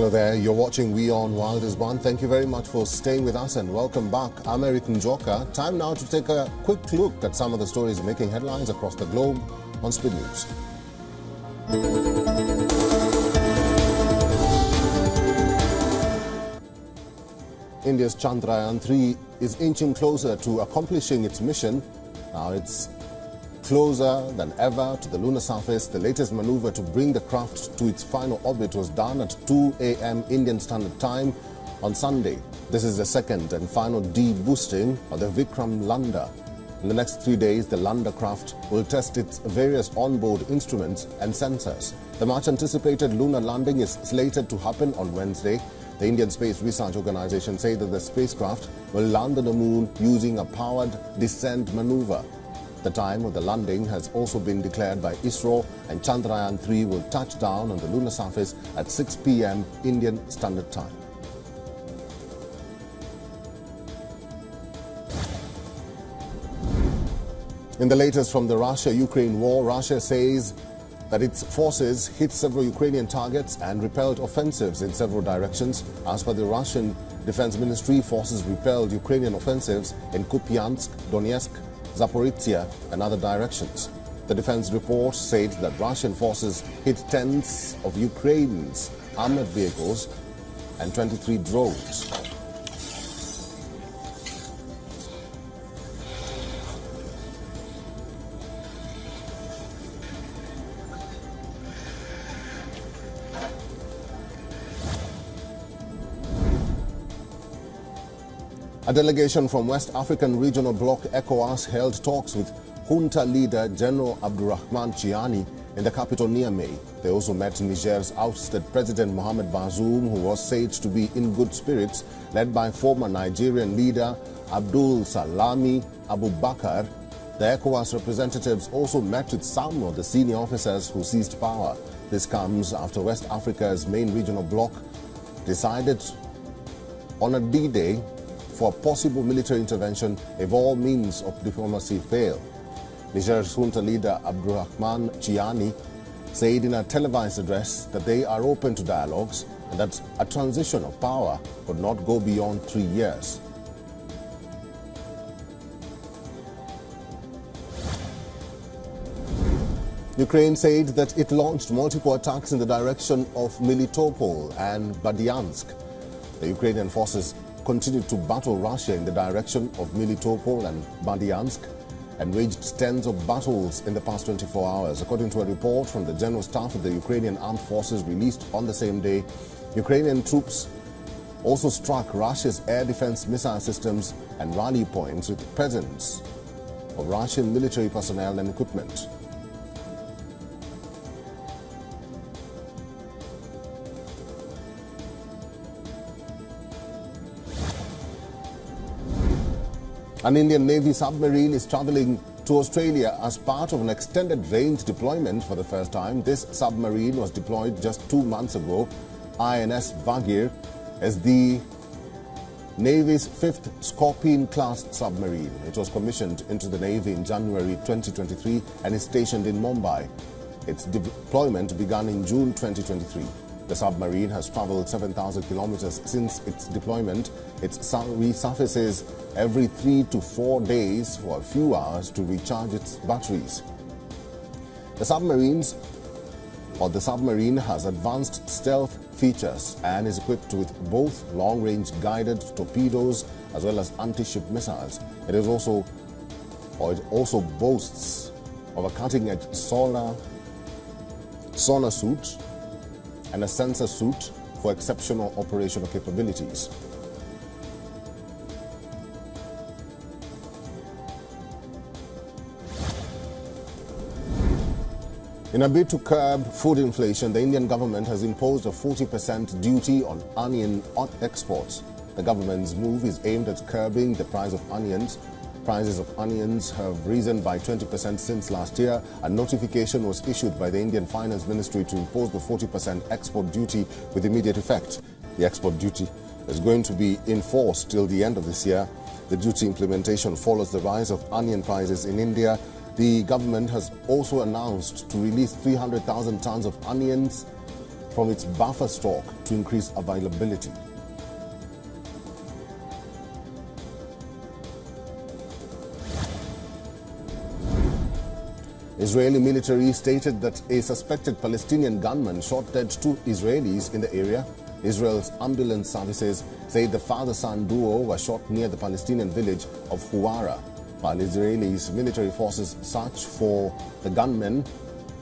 Hello there, you're watching WION World is One. Thank you very much for staying with us and welcome back. I'm American Joker. Time now to take a quick look at some of the stories making headlines across the globe on Speed News. India's Chandrayaan-3 is inching closer to accomplishing its mission. Now it's closer than ever to the lunar surface. The latest maneuver to bring the craft to its final orbit was done at 2 a.m. Indian Standard Time on Sunday. This is the second and final de-boosting of the Vikram lander. In the next 3 days, the lander craft will test its various onboard instruments and sensors. The much-anticipated lunar landing is slated to happen on Wednesday. The Indian Space Research Organization says that the spacecraft will land on the moon using a powered descent maneuver. The time of the landing has also been declared by ISRO, and Chandrayaan-3 will touch down on the lunar surface at 6 p.m. Indian Standard Time. In the latest from the Russia-Ukraine war, Russia says that its forces hit several Ukrainian targets and repelled offensives in several directions. As per the Russian Defense Ministry, forces repelled Ukrainian offensives in Kupiansk, Donetsk, Zaporizhia and other directions. The defense report said that Russian forces hit tens of Ukraine's armored vehicles and 23 drones. A delegation from West African Regional Bloc ECOWAS held talks with junta leader General Abdurrahman Chiani in the capital Niamey. They also met Niger's ousted President Mohamed Bazoum, who was said to be in good spirits, led by former Nigerian leader Abdul Salami Abubakar. The ECOWAS representatives also met with some of the senior officers who seized power. This comes after West Africa's main regional bloc decided on a D-Day for a possible military intervention if all means of diplomacy fail. Niger's junta leader Abdurrahman Chiani said in a televised address that they are open to dialogues and that a transition of power could not go beyond 3 years. Ukraine said that it launched multiple attacks in the direction of Melitopol and Berdyansk. The Ukrainian forces continued to battle Russia in the direction of Melitopol and Berdyansk and waged tens of battles in the past 24 hours. According to a report from the General Staff of the Ukrainian Armed Forces released on the same day, Ukrainian troops also struck Russia's air defense missile systems and rally points with the presence of Russian military personnel and equipment. An Indian Navy submarine is traveling to Australia as part of an extended range deployment for the first time. This submarine was deployed just 2 months ago. INS Vagir is the Navy's 5th Scorpene-class submarine. It was commissioned into the Navy in January 2023 and is stationed in Mumbai. Its deployment began in June 2023. The submarine has traveled 7,000 kilometers since its deployment. It resurfaces every 3 to 4 days for a few hours to recharge its batteries. The submarine has advanced stealth features and is equipped with both long-range guided torpedoes as well as anti-ship missiles. It also boasts of a cutting-edge sonar suit and a sensor suit for exceptional operational capabilities. In a bid to curb food inflation, the Indian government has imposed a 40% duty on onion exports. The government's move is aimed at curbing the price of onions. Prices of onions have risen by 20% since last year. A notification was issued by the Indian Finance Ministry to impose the 40% export duty with immediate effect. The export duty is going to be enforced till the end of this year. The duty implementation follows the rise of onion prices in India. The government has also announced to release 300,000 tons of onions from its buffer stock to increase availability. Israeli military stated that a suspected Palestinian gunman shot dead 2 Israelis in the area. Israel's ambulance services say the father-son duo were shot near the Palestinian village of Huwara. While Israelis' military forces search for the gunmen,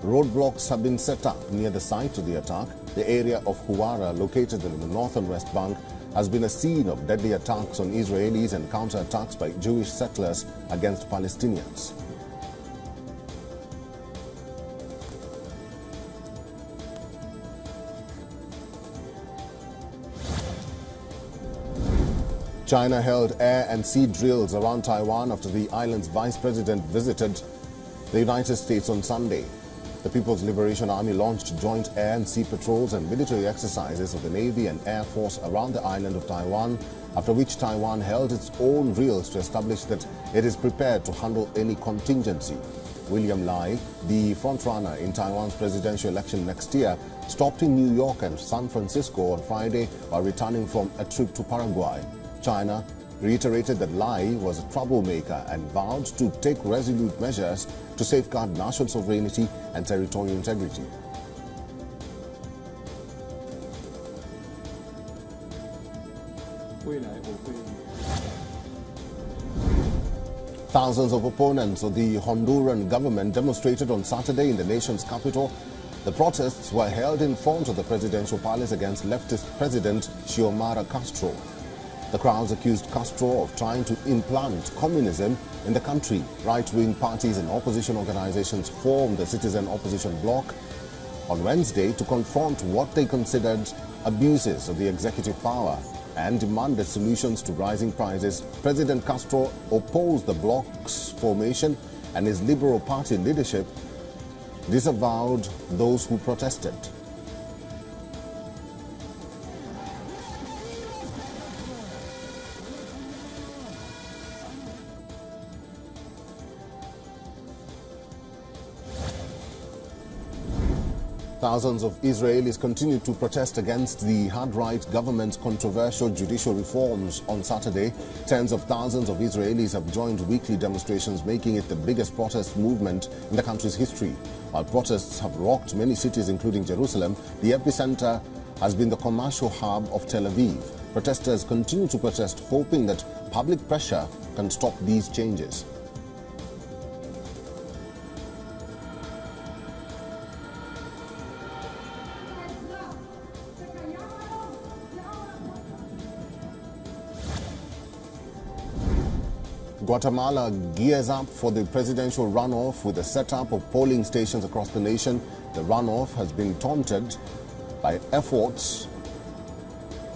roadblocks have been set up near the site of the attack. The area of Huwara, located in the northern West Bank, has been a scene of deadly attacks on Israelis and counterattacks by Jewish settlers against Palestinians. China held air and sea drills around Taiwan after the island's vice president visited the United States on Sunday. The People's Liberation Army launched joint air and sea patrols and military exercises of the Navy and Air Force around the island of Taiwan, after which Taiwan held its own drills to establish that it is prepared to handle any contingency. William Lai, the frontrunner in Taiwan's presidential election next year, stopped in New York and San Francisco on Friday while returning from a trip to Paraguay. China reiterated that Lai was a troublemaker and vowed to take resolute measures to safeguard national sovereignty and territorial integrity. Thousands of opponents of the Honduran government demonstrated on Saturday in the nation's capital. The protests were held in front of the presidential palace against leftist President Xiomara Castro. The crowds accused Castro of trying to implant communism in the country. Right-wing parties and opposition organizations formed the Citizen Opposition Bloc on Wednesday to confront what they considered abuses of the executive power and demanded solutions to rising prices. President Castro opposed the bloc's formation, and his Liberal Party leadership disavowed those who protested. Thousands of Israelis continued to protest against the hard-right government's controversial judicial reforms on Saturday. Tens of thousands of Israelis have joined weekly demonstrations, making it the biggest protest movement in the country's history. While protests have rocked many cities, including Jerusalem, the epicenter has been the commercial hub of Tel Aviv. Protesters continue to protest, hoping that public pressure can stop these changes. Guatemala gears up for the presidential runoff with the setup of polling stations across the nation. The runoff has been taunted by efforts,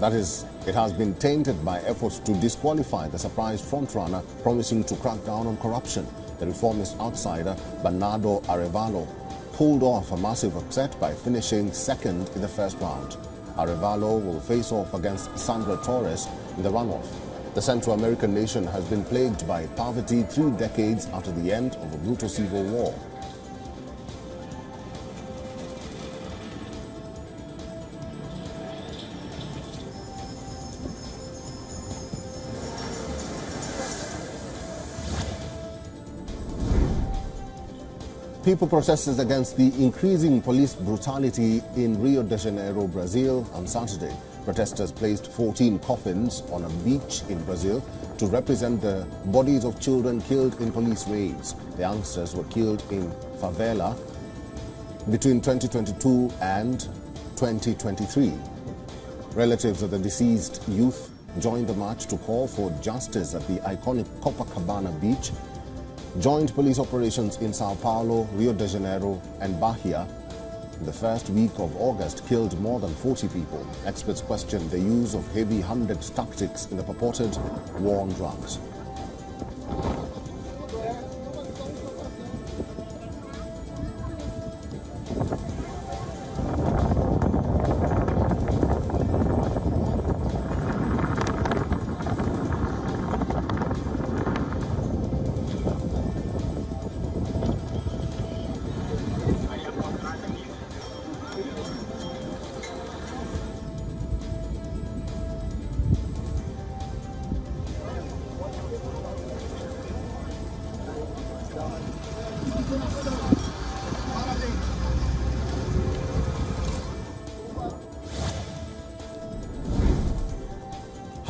that is, it has been tainted by efforts to disqualify the surprise frontrunner promising to crack down on corruption. The reformist outsider Bernardo Arevalo pulled off a massive upset by finishing second in the first round. Arevalo will face off against Sandra Torres in the runoff. The Central American nation has been plagued by poverty 3 decades after the end of a brutal civil war. People protested against the increasing police brutality in Rio de Janeiro, Brazil on Saturday. Protesters placed 14 coffins on a beach in Brazil to represent the bodies of children killed in police raids. The youngsters were killed in favela between 2022 and 2023. Relatives of the deceased youth joined the march to call for justice at the iconic Copacabana beach. Joint police operations in Sao Paulo, Rio de Janeiro and Bahia in the first week of August killed more than 40 people. Experts question the use of heavy-handed tactics in the purported war on drugs.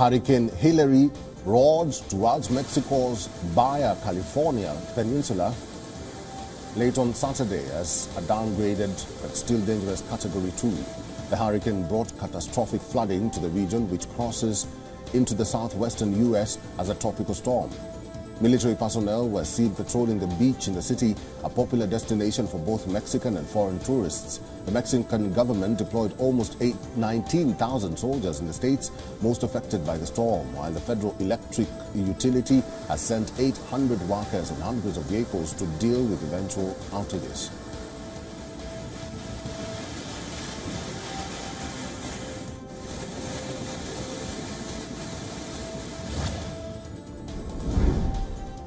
Hurricane Hilary roared towards Mexico's Baja California peninsula late on Saturday as a downgraded but still dangerous Category 2. The hurricane brought catastrophic flooding to the region, which crosses into the southwestern U.S. as a tropical storm. Military personnel were seen patrolling the beach in the city, a popular destination for both Mexican and foreign tourists. The Mexican government deployed almost 19,000 soldiers in the states most affected by the storm, while the federal electric utility has sent 800 workers and hundreds of vehicles to deal with eventual outages.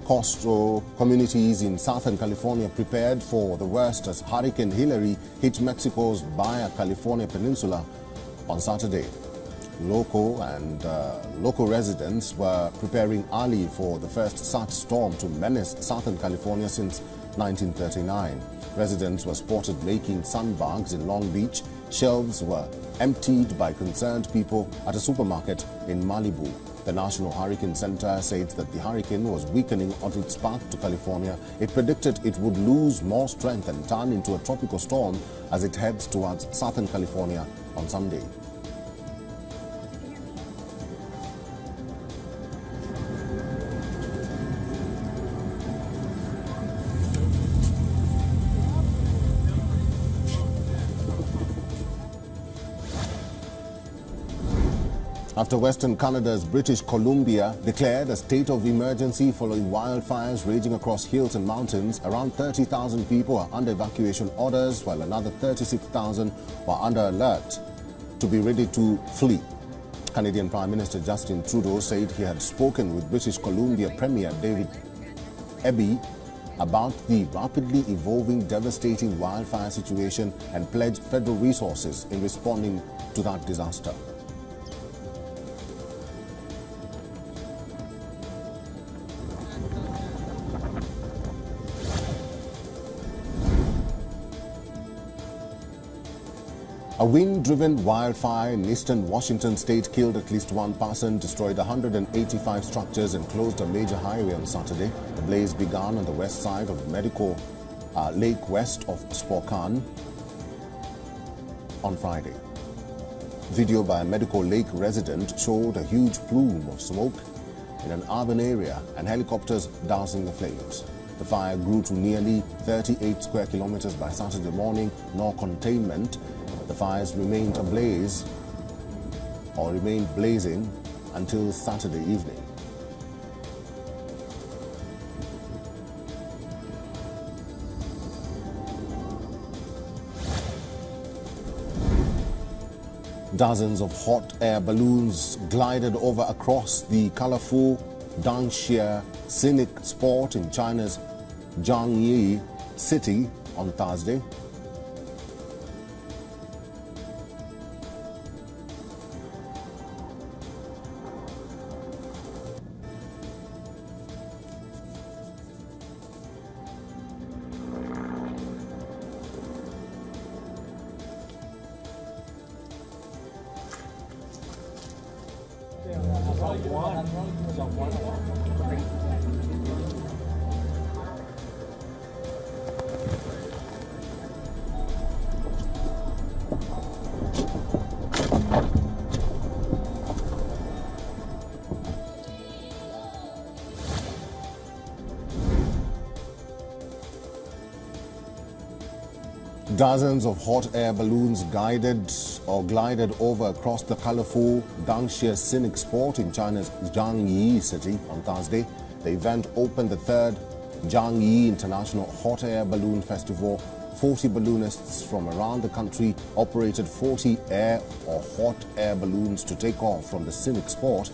Coastal communities in Southern California prepared for the worst as Hurricane Hilary hit Mexico's Baja California peninsula on Saturday. Local residents were preparing early for the first such storm to menace Southern California since 1939. Residents were spotted making sandbags in Long Beach. Shelves were emptied by concerned people at a supermarket in Malibu. The National Hurricane Center said that the hurricane was weakening on its path to California. It predicted it would lose more strength and turn into a tropical storm as it heads towards Southern California on Sunday. After Western Canada's British Columbia declared a state of emergency following wildfires raging across hills and mountains, around 30,000 people are under evacuation orders, while another 36,000 were under alert to be ready to flee. Canadian Prime Minister Justin Trudeau said he had spoken with British Columbia Premier David Eby about the rapidly evolving, devastating wildfire situation and pledged federal resources in responding to that disaster. A wind-driven wildfire in eastern Washington state killed at least one person, destroyed 185 structures and closed a major highway on Saturday. The blaze began on the west side of Medical Lake west of Spokane on Friday. Video by a Medical Lake resident showed a huge plume of smoke in an urban area and helicopters dousing the flames. The fire grew to nearly 38 square kilometers by Saturday morning. No containment. The fires remained ablaze or remained blazing until Saturday evening. Dozens of hot air balloons glided over across the colorful Dangsha scenic spot in China's Jiang city on Thursday. Dozens of hot air balloons guided or glided over across the colorful Dangsha scenic spot in China's Jiang city on Thursday. The event opened the third Jiang International Hot Air Balloon Festival. 40 balloonists from around the country operated 40 air or hot air balloons to take off from the scenic spot,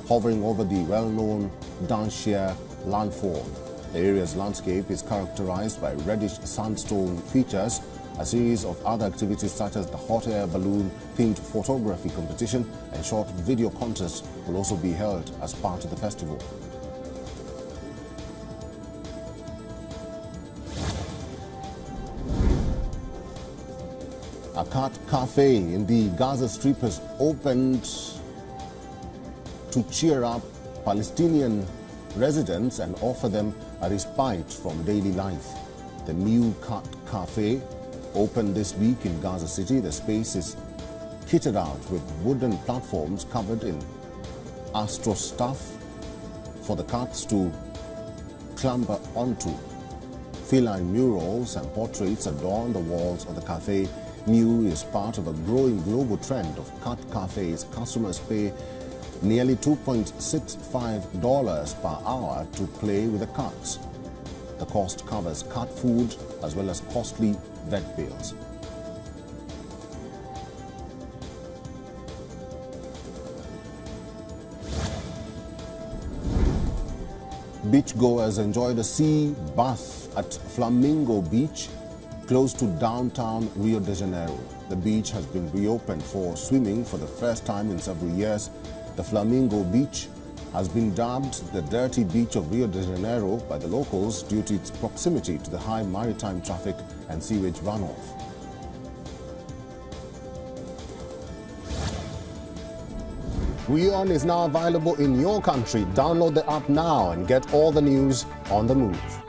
hovering over the well-known Dangsha landform. The area's landscape is characterized by reddish sandstone features. A series of other activities such as the hot air balloon themed photography competition and short video contest will also be held as part of the festival. A cat cafe in the Gaza Strip has opened to cheer up Palestinian residents and offer them a respite from daily life. The new Cut Cafe opened this week in Gaza City. The space is kitted out with wooden platforms covered in astro stuff for the cuts to clamber onto. Feline murals and portraits adorn the walls of the cafe. New is part of a growing global trend of cut cafes. Customers pay nearly $2.65 per hour to play with the cuts. The cost covers cut food as well as costly vet bills. Beachgoers enjoyed a sea bath at Flamingo Beach, close to downtown Rio de Janeiro. The beach has been reopened for swimming for the first time in several years. The Flamingo Beach has been dubbed the dirty beach of Rio de Janeiro by the locals due to its proximity to the high maritime traffic and sewage runoff. WION is now available in your country. Download the app now and get all the news on the move.